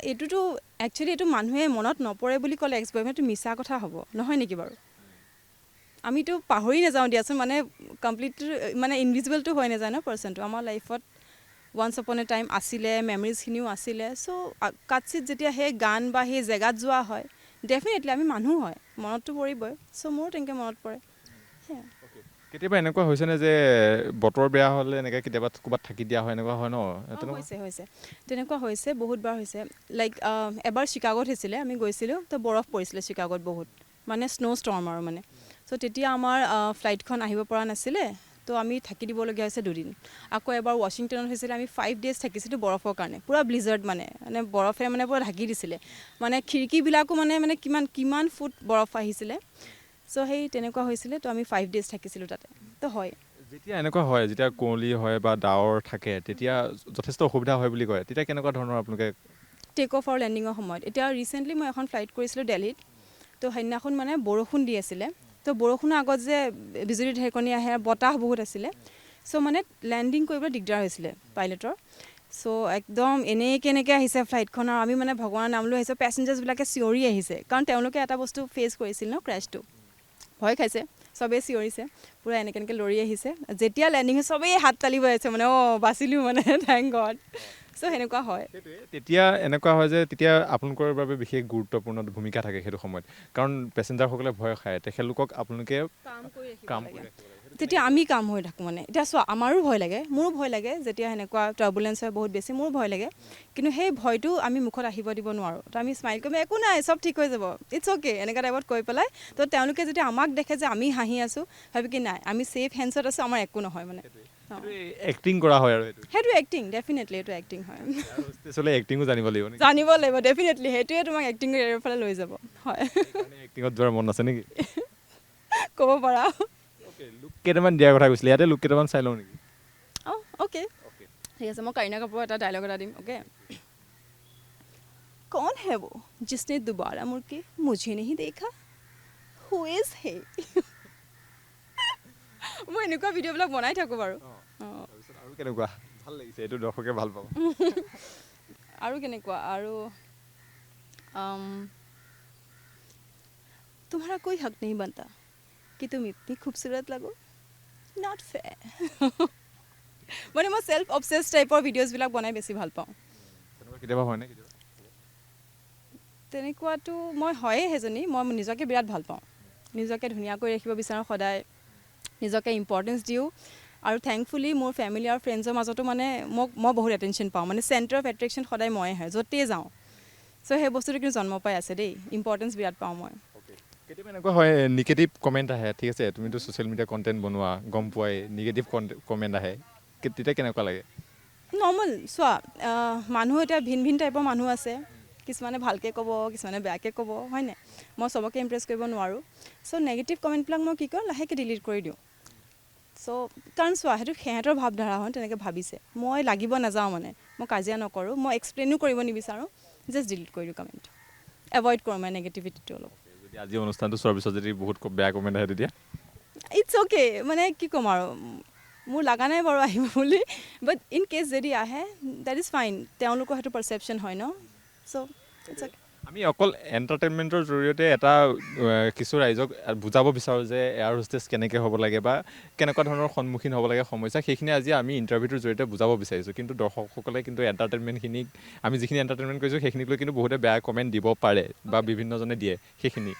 এইটোতো একচুৱেলি এইটো মানুহে মনত নপৰে বুলি ক'লে এক্স বয়ফ্ৰেণ্ড এইটো মিছা কথা হ'ব নহয় নেকি বাৰু আমিতো পাহৰি নাযাওঁ দিয়াচোন মানে কমপ্লিট মানে ইনভিজিবলটো হৈ নাযায় ন পাৰ্চনটো আমাৰ লাইফত ওৱান্স আপন এ টাইম আছিলে মেমৰিজখিনিও আছিলে চ' কাটচিত যেতিয়া সেই গান বা সেই জেগাত যোৱা হয় ডেফিনেটলি আমি মানুহ হয় মনততো পৰিবই চ' মোৰো তেনেকৈ মনত পৰে সেয়া কেতিয়াবা এনেকুৱা হৈছেনে যে বতৰ বেয়া হ'লে এনেকৈ কেতিয়াবা ক'ৰবাত থাকি দিয়া হয় এনেকুৱা হয় ন হৈছে তেনেকুৱা হৈছে বহুতবাৰ হৈছে লাইক এবাৰ চিকাগোত হৈছিলে আমি গৈছিলোঁ তো বৰফ পৰিছিলে চিকাগোত বহুত মানে স্ন' ষ্টৰ্ম আৰু মানে চ' তেতিয়া আমাৰ ফ্লাইটখন আহিব পৰা নাছিলে তো আমি থাকি দিবলগীয়া হৈছে 2 দিন আকৌ এবাৰ ৱাশ্বিংটনত হৈছিলে আমি 5 ডেজ থাকিছিলোঁ বৰফৰ কাৰণে পূৰা ব্লিজাৰ্ড মানে বৰফে মানে পূৰা ঢাকি দিছিলে মানে খিৰিকীবিলাকো মানে কিমান ফুট বৰফ আহিছিলে চ' সেই তেনেকুৱা হৈছিলে তো আমি 5 ডেজ থাকিছিলোঁ তাতে তো হয় যেতিয়া এনেকুৱা হয় যেতিয়া কুঁৱলী হয় বা ডাৱৰ থাকে তেতিয়া যথেষ্ট অসুবিধা হয় বুলি কয় তেতিয়া কেনেকুৱা ধৰণৰ আপোনালোকে টেক অফ আৰু লেণ্ডিঙৰ সময়ত এতিয়া ৰিচেণ্টলি মই এখন ফ্লাইট কৰিছিলোঁ দিল্লীত তো সেইদিনাখন মানে বৰষুণ দি আছিলে তো বৰষুণৰ আগত যে বিজুলী ঢেৰেকণি আহে বতাহ বহুত আছিলে চ' মানে লেণ্ডিং কৰিবলৈ দিগদাৰ হৈছিলে পাইলটৰ চ' একদম কেনেকৈ আহিছে ফ্লাইটখন আৰু আমি মানে ভগৱানৰ নাম লৈ আহিছোঁ পেছেঞ্জাৰ্ছবিলাকে চিঞৰি আহিছে কাৰণ তেওঁলোকে এটা বস্তু ফেচ কৰিছিল ন ক্ৰেছটো ভয় খাইছে চবেই চিঞৰিছে পূৰা এনেকৈ লৰি আহিছে যেতিয়া লেণ্ডিং হয় চবেই হাত তালিব আহিছে মানে বাচিলোঁ মানে থেংক গড চ' সেনেকুৱা হয় তেতিয়া এনেকুৱা হয় যে তেতিয়া আপোনালোকৰ বাবে বিশেষ গুৰুত্বপূৰ্ণ ভূমিকা থাকে সেইটো সময়ত কাৰণ পেছেঞ্জাৰসকলে ভয় খায় তেখেতলোকক আপোনালোকে কাম কৰি ৰাখিব লাগে তেতিয়া আমি কাম হৈ থাকোঁ মানে এতিয়া চোৱা আমাৰো ভয় লাগে মোৰো ভয় লাগে যেতিয়া সেনেকুৱা টাৰ্বুলেঞ্চ হয় বহুত বেছি মোৰো ভয় লাগে কিন্তু সেই ভয়টো আমি মুখত আহিব দিব নোৱাৰোঁ তো আমি স্মাইল কৰিম একো নাই চব ঠিক হৈ যাব ইটছ অ'কে এনেকুৱা টাইপত কৈ পেলাই তো তেওঁলোকে যেতিয়া আমাক দেখে যে আমি হাঁহি আছোঁ ভাবি কি নাই আমি ছেফ হেণ্ডছত আছোঁ আমাৰ একো নহয় মানে এক্টিং কৰা হয় আৰু সেইটো এক্টিং ডেফিনেটলি এইটো এক্টিং হয় এইটো এক্টিঙো জানিব লাগিব নেকি জানিব লাগিব ডেফিনেটলি সেইটোৱে তোমাক এক্টিং এৰিয়াৰ ফালে লৈ যাব হয় এক্টিঙত যোৱাৰ মন আছে নেকি ক'ব পাৰা লুক কেইটামান দিয়াৰ কথা কৈছিলে ইয়াতে লুক কেইটামান চাই লওঁ নেকি অঁ অ'কে ঠিক আছে মই কাৰিনা কাপুৰৰ এটা ডায়লগ এটা দিম অ'কে कौन है वो जिसने दोबारा मुड़ के मुझे नहीं देखा हु इज हे মই এনেকুৱা ভিডিঅ'বিলাক বনাই থাকোঁ বাৰু আৰু কেনেকুৱা ভাল লাগিছে এইটো দৰ্শকে ভাল পাব আৰু কেনেকুৱা আৰু तुम्हारा कोई हक नहीं बनता कि तुम इतनी खूबसूरत लगो नॉट फेयर মানে মই সেলফ অবসেস টাইপৰ ভিডিঅ'ছবিলাক বনাই বেছি ভাল পাওঁ কেতিয়াবা হয় নে তেনেকুৱাতো মই হয়েই সেইজনী মই নিজকে বিৰাট ভাল পাওঁ নিজকে ধুনীয়াকৈ ৰাখিব বিচাৰোঁ সদায় নিজকে ইম্পৰ্টেঞ্চ দিওঁ আৰু থেংকফুলি মোৰ ফেমিলি আৰু ফ্ৰেণ্ডছৰ মাজতো মানে মই বহুত এটেনশ্যন পাওঁ মানে চেণ্টাৰ অফ এট্ৰেকশ্যন সদায় ময়ে হয় য'তেই যাওঁ চ' সেই বস্তুটো কিন্তু জন্ম পাই আছে দেই ইম্পৰ্টেঞ্চ বিৰাট পাওঁ মই কেতিয়াবা এনেকুৱা হয় নিগেটিভ কমেণ্ট আহে ঠিক আছে তুমিতো ছ'চিয়েল মিডিয়া কণ্টেণ্ট বনোৱা গম পোৱাই নিগেটিভ কমেণ্ট আহে তেতিয়া কেনেকুৱা লাগে নৰ্মেল চোৱা মানুহ এতিয়া ভিন ভিন টাইপৰ মানুহ আছে কিছুমানে ভালকৈ ক'ব কিছুমানে বেয়াকৈ ক'ব হয়নে মই চবকে ইমপ্ৰেছ কৰিব নোৱাৰোঁ চ' নেগেটিভ কমেণ্টবিলাক মই কি কৰোঁ লাহেকৈ ডিলিট কৰি দিওঁ চ' কাৰণ চোৱা সেইটো সিহঁতৰ ভাৱধাৰা হয় তেনেকৈ ভাবিছে মই লাগিব নাযাওঁ মানে মই কাজিয়া নকৰোঁ মই এক্সপ্লেইনো কৰিব নিবিচাৰোঁ জাষ্ট ডিলিট কৰি দিওঁ কমেণ্ট এভইড কৰোঁ মই নেগেটিভিটিটো অলপ যদি আজি অনুষ্ঠানটো চোৱাৰ পিছত যদি বহুত বেয়া কমেণ্ট আহে তেতিয়া ইটছ অ'কে মানে কি ক'ম আৰু মোৰ লগা নাই বাৰু আহিব বুলি বাট ইন কেছ যদি আহে ডেট ইজ ফাইন তেওঁলোকৰ সেইটো পাৰচেপশ্যন হয় ন চ' ইটছ অ'কে আমি অকল এণ্টাৰটেইনমেণ্টৰ জৰিয়তে এটা কিছু ৰাইজক বুজাব বিচাৰোঁ যে এয়াৰ হোষ্টেছ কেনেকৈ হ'ব লাগে বা কেনেকুৱা ধৰণৰ সন্মুখীন হ'ব লাগে সমস্যা সেইখিনি আজি আমি ইণ্টাৰভিউটোৰ জৰিয়তে বুজাব বিচাৰিছোঁ কিন্তু দৰ্শকসকলে কিন্তু এণ্টাৰটেইনমেণ্টখিনিক আমি যিখিনি এণ্টাৰটেইনমেণ্ট কৰিছোঁ সেইখিনিক লৈ কিন্তু বহুতে বেয়া কমেণ্ট দিব পাৰে বা বিভিন্নজনে দিয়ে সেইখিনি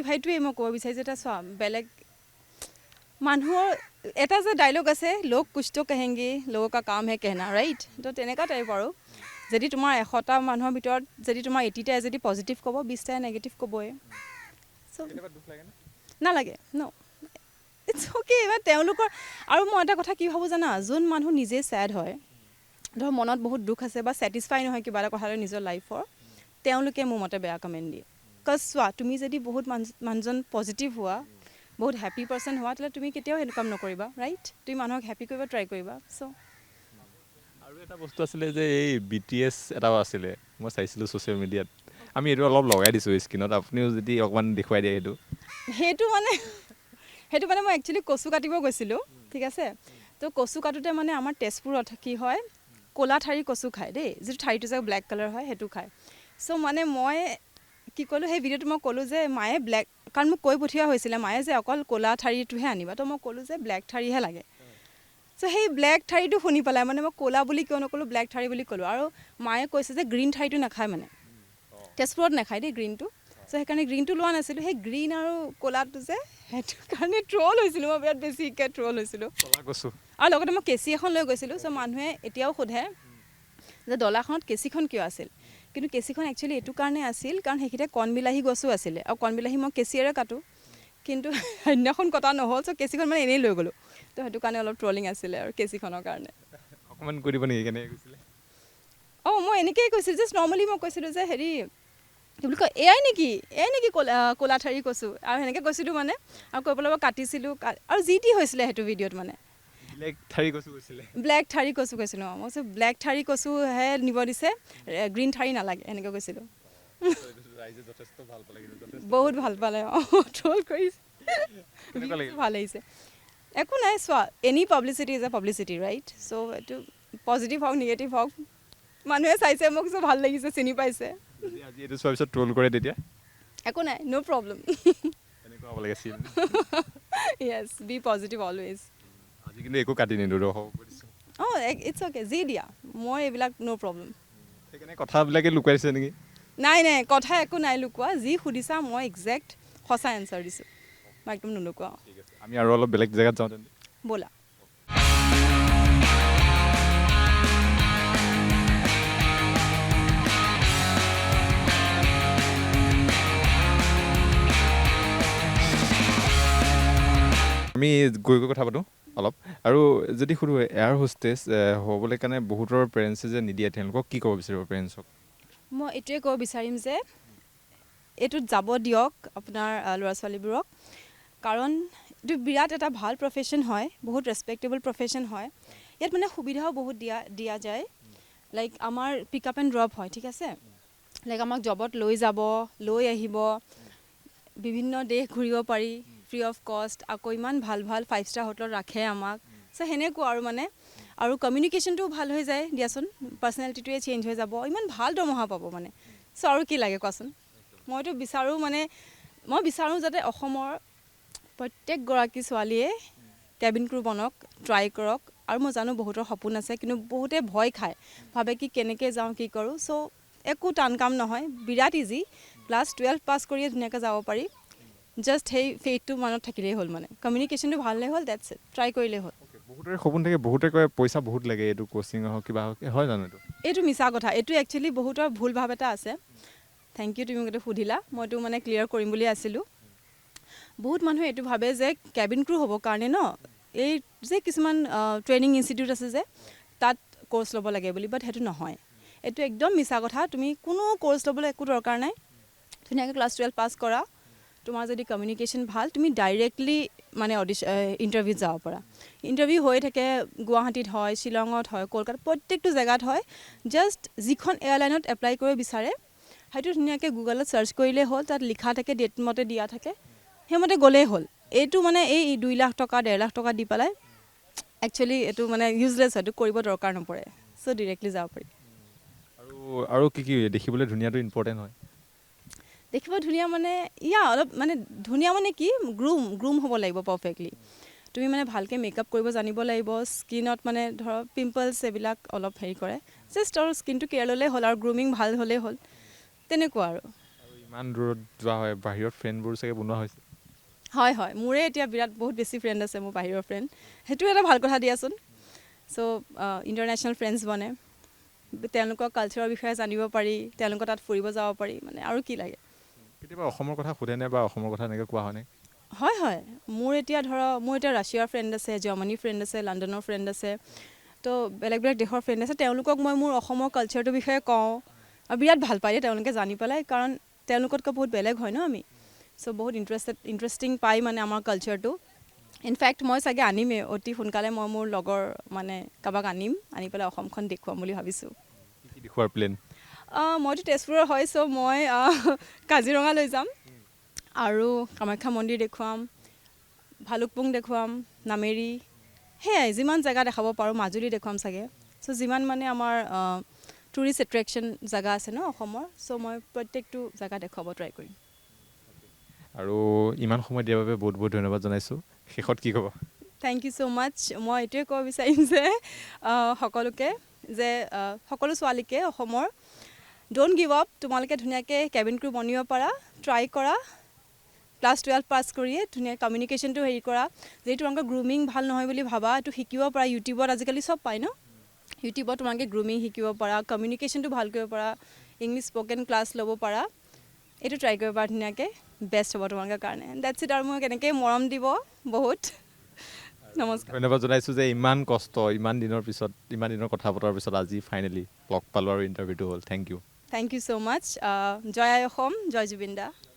সেইটোৱেই মই ক'ব বিচাৰিছোঁ এটা চোৱা বেলেগ মানুহৰ এটা যে ডাইলগ আছে লোক কুছ তো কহেংগে লোগোं কা কাম হে কেহনা ৰাইট তো তেনেকুৱা টাইপ আৰু যদি তোমাৰ 100টা মানুহৰ ভিতৰত যদি তোমাৰ 80টাই যদি পজিটিভ ক'ব 20টাই নেগেটিভ ক'বই নালাগে ন ইটছ অ'কে এবাৰ তেওঁলোকৰ আৰু মই এটা কথা কি ভাবোঁ জানা যোন মানুহ নিজে ছেড হয় ধৰ মনত বহুত দুখ আছে বা ছেটিছফাই নহয় কিবা এটা কথালৈ নিজৰ লাইফৰ তেওঁলোকে মোৰ মতে বেয়া কমেণ্ট দিয়ে কজ চোৱা তুমি যদি বহুত মানুহজন পজিটিভ হোৱা বহুত হেপী পাৰ্চন হোৱা তেতিয়াহ'লে তুমি কেতিয়াও সেইটো কাম নকৰিবা ৰাইট তুমি মানুহক হেপী কৰিব ট্ৰাই কৰিবা চ' আৰু এটা বস্তু আছিলে যে এই BTS এটাও আছিলে মই চাইছিলোঁ ছ'চিয়েল মিডিয়াত আমি এইটো অলপ লগাই দিছোঁ স্ক্ৰীণত আপুনিও যদি অকণমান দেখুৱাই দিয়ে সেইটো মানে মই একচুৱেলি কচু কাটিব গৈছিলোঁ ঠিক আছে তো কচু কাটোতে মানে আমাৰ তেজপুৰত কি হয় ক'লা ঠাৰি কচু খায় দেই যিটো ঠাৰিটো যে ব্লেক কালাৰ হয় সেইটো খায় চ' মানে মই কি ক'লোঁ সেই ভিডিঅ'টো মই ক'লোঁ যে মায়ে ব্লেক কাৰণ মোক কৈ পঠিওৱা হৈছিলে মায়ে যে অকল ক'লা ঠাৰিটোহে আনিবা তো মই ক'লোঁ যে ব্লেক ঠাৰিহে লাগে চ' সেই ব্লেক ঠাৰিটো শুনি পেলাই মানে মই ক'লা বুলি কিয় নক'লোঁ ব্লেক ঠাৰি বুলি ক'লোঁ আৰু মায়ে কৈছে যে গ্ৰীণ ঠাৰিটো নাখায় মানে তেজপুৰত নাখায় দেই গ্ৰীণটো চ' সেইকাৰণে গ্ৰীণটো লোৱা নাছিলোঁ সেই গ্ৰীণ আৰু ক'লাটো যে সেইটো কাৰণে ট্ৰল হৈছিলোঁ মই বিৰাট বেছিকৈ ট্ৰল হৈছিলোঁ আৰু লগতে মই কেঁচি এখন লৈ গৈছিলোঁ চ' মানুহে এতিয়াও সোধে যে দলাখনত কেঁচিখন কিয় আছিল কিন্তু কেঁচিখন একচুৱেলি এইটো কাৰণে আছিল কাৰণ সেইখিনিতে কণবিলাহী গছো আছিলে আৰু কণবিলাহী মই কেঁচিৰে কাটোঁ কিন্তু সেইদিনাখন কটা নহ'ল চ' কেঁচিখন মানে এনেই লৈ গ'লোঁ তো সেইটো কাৰণে অলপ ট্ৰলিং আছিলে আৰু কেঁচিখনৰ কাৰণে অকণমান কৈ দিব নেকি কেনেকৈ কৈছিলে অঁ মই এনেকৈয়ে কৈছিলোঁ জাষ্ট নৰ্মেলি মই কৈছিলোঁ যে হেৰি কি বুলি কয় এয়াই নেকি ক'লা ঠাৰি কচু আৰু সেনেকৈ কৈছিলোঁ মানে আৰু কৈ পেলাই মই কাটিছিলোঁ আৰু যি টি হৈছিলে সেইটো ভিডিঅ'ত মানে ব্লেক ঠাৰি কচু কৈছিলোঁ মই কৈছোঁ ব্লেক ঠাৰি কচুহে নিব দিছে গ্ৰীণ ঠাৰি নালাগে এনেকৈ কৈছিলোঁ বহুত ভাল পালে অঁ ট্ৰল কৰিছে ভাল লাগিছে একো নাই চোৱা any publicity is a publicity right so' এইটো পজিটিভ হওক নিগেটিভ হওক মানুহে চাইছে মোক চব ভাল লাগিছে চিনি পাইছে আজি এইটো চোৱাৰ পিছত ট্ৰল কৰে তেতিয়া একো নাই ন' প্ৰব্লেম এনেকুৱা হ'ব লাগে য়েছ বি পজিটিভ অলৱেজ আজি কিন্তু একো কাটি নিদিওঁ অঁ ইটছ অ'কে যি দিয়া মই এইবিলাক ন' প্ৰব্লেম সেইকাৰণে কথাবিলাকে লুকুৱাইছে নেকি নাই কথা একো নাই লুকোৱা যি সুধিছা মই একজেক্ট সঁচা এনচাৰ দিছোঁ মই একদম নুলুকুৱাওঁ। ঠিক আছে, আমি আৰু অলপ বেলেগ জেগাত যাওঁ তেন্তে। ব'লা। আমি গৈ গৈ কথা পাতোঁ অলপ। আৰু যদি সুধোঁ এয়াৰ হোষ্টেছ হ'বলৈ কাৰণে বহুতৰ পেৰেণ্টছে যে নিদিয়ে, তেওঁলোকক কি ক'ব বিচাৰিব পেৰেণ্টছক? মই এইটোৱে ক'ব বিচাৰিম যে এইটোত যাব দিয়ক আপোনাৰ ল'ৰা ছোৱালীবোৰক, কাৰণ এইটো বিৰাট এটা ভাল প্ৰফেশ্যন হয়, বহুত ৰেচপেক্টেবল প্ৰফেশ্যন হয়। ইয়াত মানে সুবিধাও বহুত দিয়া যায়। লাইক আমাৰ পিক আপ এণ্ড ড্ৰপ হয়, ঠিক আছে। লাইক আমাক জবত লৈ যাব, লৈ আহিব, বিভিন্ন দেশ ঘূৰিব পাৰি ফ্ৰী অফ কষ্ট। আকৌ ইমান ভাল ভাল 5 ষ্টাৰ হোটেলত ৰাখে আমাক। চ' সেনেকুৱা আৰু মানে, আৰু কমিউনিকেশ্যনটোও ভাল হৈ যায় দিয়াচোন, পাৰ্চনেলিটিটোৱে চেঞ্জ হৈ যাব, ইমান ভাল দৰমহা পাব মানে। চ' আৰু কি লাগে কোৱাচোন। মইতো বিচাৰোঁ মানে, মই বিচাৰোঁ যাতে অসমৰ প্ৰত্যেকগৰাকী ছোৱালীয়ে কেবিন ক্ৰু বনক, ট্ৰাই কৰক। আৰু মই জানো বহুতৰ সপোন আছে, কিন্তু বহুতে ভয় খায়, ভাবে কি কেনেকৈ যাওঁ, কি কৰোঁ। চ' একো টান কাম নহয়, বিৰাট ইজি। ক্লাছ 12 পাছ কৰিয়ে ধুনীয়াকৈ যাব পাৰি। জাষ্ট সেই ফেইথটো মনত থাকিলেই হ'ল, মানে কমিউনিকেশ্যনটো ভাল হ'লে হ'ল, ডেটছ ইট, ট্ৰাই কৰিলেই হ'ল। বহুতৰে সপোন থাকে, বহুতে কয় পইচা বহুত লাগে এইটো কোচিং হওক কিবা হওক, হয় জানো এইটো? এইটো মিছা কথা। এইটো একচুৱেলি বহুতৰ ভুল ভাৱ এটা আছে। থেংক ইউ, তুমি মোক এইটো সুধিলা। মইতো মানে ক্লিয়াৰ কৰিম বুলি আছিলোঁ। বহুত মানুহে এইটো ভাবে যে কেবিন ক্ৰু হ'বৰ কাৰণে এই যে কিছুমান ট্ৰেইনিং ইনষ্টিটিউট আছে যে তাত ক'ৰ্চ ল'ব লাগে বুলি, বাট সেইটো নহয়। এইটো একদম মিছা কথা। তুমি কোনো ক'ৰ্চ ল'বলৈ একো দৰকাৰ নাই। ধুনীয়াকৈ ক্লাছ 12 পাছ কৰা, তোমাৰ যদি কমিউনিকেশ্যন ভাল, তুমি ডাইৰেক্টলি মানে ইণ্টাৰভিউত যাব পাৰা। ইণ্টাৰভিউ হৈ থাকে, গুৱাহাটীত হয়, শ্বিলঙত হয়, কলকাতাত, প্ৰত্যেকটো জেগাত হয়। জাষ্ট যিখন এয়াৰলাইনত এপ্লাই কৰিব বিচাৰে সেইটো ধুনীয়াকৈ গুগলত চাৰ্চ কৰিলেই হ'ল, তাত লিখা থাকে, ডেট মতে দিয়া থাকে, সেইমতে গ'লেই হ'ল। এইটো মানে এই 2 লাখ টকা 1.5 লাখ টকা দি পেলাই একচুৱেলি এইটো মানে ইউজলেছ হয়, এইটো কৰিব দৰকাৰ নপৰে। চ' ডিৰেক্টলি যাব পাৰি। আৰু কি কি দেখিবলৈ ধুনীয়াটো ইম্পৰ্টেণ্ট হয়? দেখিব ধুনীয়া মানে অলপ মানে ধুনীয়া মানে কি, গ্ৰুম হ'ব লাগিব পাৰফেক্টলি। তুমি মানে ভালকৈ মেকআপ কৰিব জানিব লাগিব। স্কিনত মানে ধৰক পিম্পলছ এইবিলাক অলপ হেৰি কৰে, জাষ্ট আৰু স্কিনটো কেয়াৰ ল'লেই হ'ল, আৰু গ্ৰুমিং ভাল হ'লেই হ'ল, তেনেকুৱা আৰু। ইমান দূৰত যোৱা হয়, বাহিৰত ফ্ৰেণ্ডবোৰ চাগে বনোৱা হৈছে? হয় হয়, মোৰে এতিয়া বহুত বেছি ফ্ৰেণ্ড আছে, মোৰ বাহিৰৰ ফ্ৰেণ্ড। সেইটো এটা ভাল কথা দিয়াচোন। চ' ইণ্টাৰনেশ্যনেল ফ্ৰেণ্ডছ বনে, তেওঁলোকৰ কালচাৰৰ বিষয়ে জানিব পাৰি, তেওঁলোকৰ তাত ফুৰিব যাব পাৰি, মানে আৰু কি লাগে। কেতিয়াবা অসমৰ কথা সোধেনে বা অসমৰ কথা এনেকৈ কোৱা হয়নে? হয় হয়, মোৰ এতিয়া ৰাছিয়াৰ ফ্ৰেণ্ড আছে, জাৰ্মানীৰ ফ্ৰেণ্ড আছে, লণ্ডনৰ ফ্ৰেণ্ড আছে, তো বেলেগ বেলেগ দেশৰ ফ্ৰেণ্ড আছে। তেওঁলোকক মই মোৰ অসমৰ কালচাৰটোৰ বিষয়ে কওঁ, আৰু বিৰাট ভাল পায় তেওঁলোকে জানি পেলাই, কাৰণ তেওঁলোকতকৈ বহুত বেলেগ হয় আমি। চ' বহুত ইণ্টাৰেষ্টিং পায় মানে আমাৰ কালচাৰটো। ইনফেক্ট মই চাগে আনিমেই অতি সোনকালে, মই মোৰ লগৰ মানে কাৰোবাক আনি পেলাই অসমখন দেখুৱাম বুলি ভাবিছোঁ। কি দেখুৱাৰ প্লেন? মইতো তেজপুৰৰ হয়, চ' মই কাজিৰঙা লৈ যাম, আৰু কামাখ্যা মন্দিৰ দেখুৱাম, ভালুকপুং দেখুৱাম, নামেৰি, সেয়াই যিমান জেগা দেখাব পাৰোঁ, মাজুলী দেখুৱাম চাগে। চ' যিমান মানে আমাৰ টুৰিষ্ট এট্ৰেকশ্যন জেগা আছে অসমৰ, চ' মই প্ৰত্যেকটো জেগা দেখুৱাব ট্ৰাই কৰিম। আৰু ইমান সময় দিয়াৰ বাবে বহুত বহুত ধন্যবাদ জনাইছোঁ। শেষত কি ক'ব? থেংক ইউ ছ' মাছ। মই এইটোৱে ক'ব বিচাৰিম যে সকলোকে, যে সকলো ছোৱালীকে অসমৰ, ড'ণ্ট গিভ আপ। তোমালোকে ধুনীয়াকৈ কেবিন ক্ৰু বনিব পাৰা, ট্ৰাই কৰা। ক্লাছ 12 পাছ কৰিয়ে ধুনীয়া কমিউনিকেশ্যনটো হেৰি কৰা। যদি তোমালোকৰ গ্ৰুমিং ভাল নহয় বুলি ভাবা, এইটো শিকিব পাৰা। ইউটিউবত আজিকালি চব পায় ইউটিউবত তোমালোকে গ্ৰুমিং শিকিব পাৰা, কমিউনিকেশ্যনটো ভাল কৰিব পাৰা, ইংলিছ স্পকেন ক্লাছ ল'ব পাৰা। এইটো ট্ৰাই কৰিব পাৰা ধুনীয়াকৈ, বেষ্ট হ'ব তোমালোকৰ কাৰণে। That's it. আৰু মোক এনেকৈ মৰম দিব বহুত। নমস্কাৰ। ধন্যবাদ জনাইছোঁ যে ইমান কষ্ট, ইমান দিনৰ কথা পতাৰ পিছত আজি ফাইনেলি লগ পালোঁ আৰু ইণ্টাৰভিউটো হ'ল। Thank you. Thank you so' much. জয় আই অসম, জয় জুবিন দা।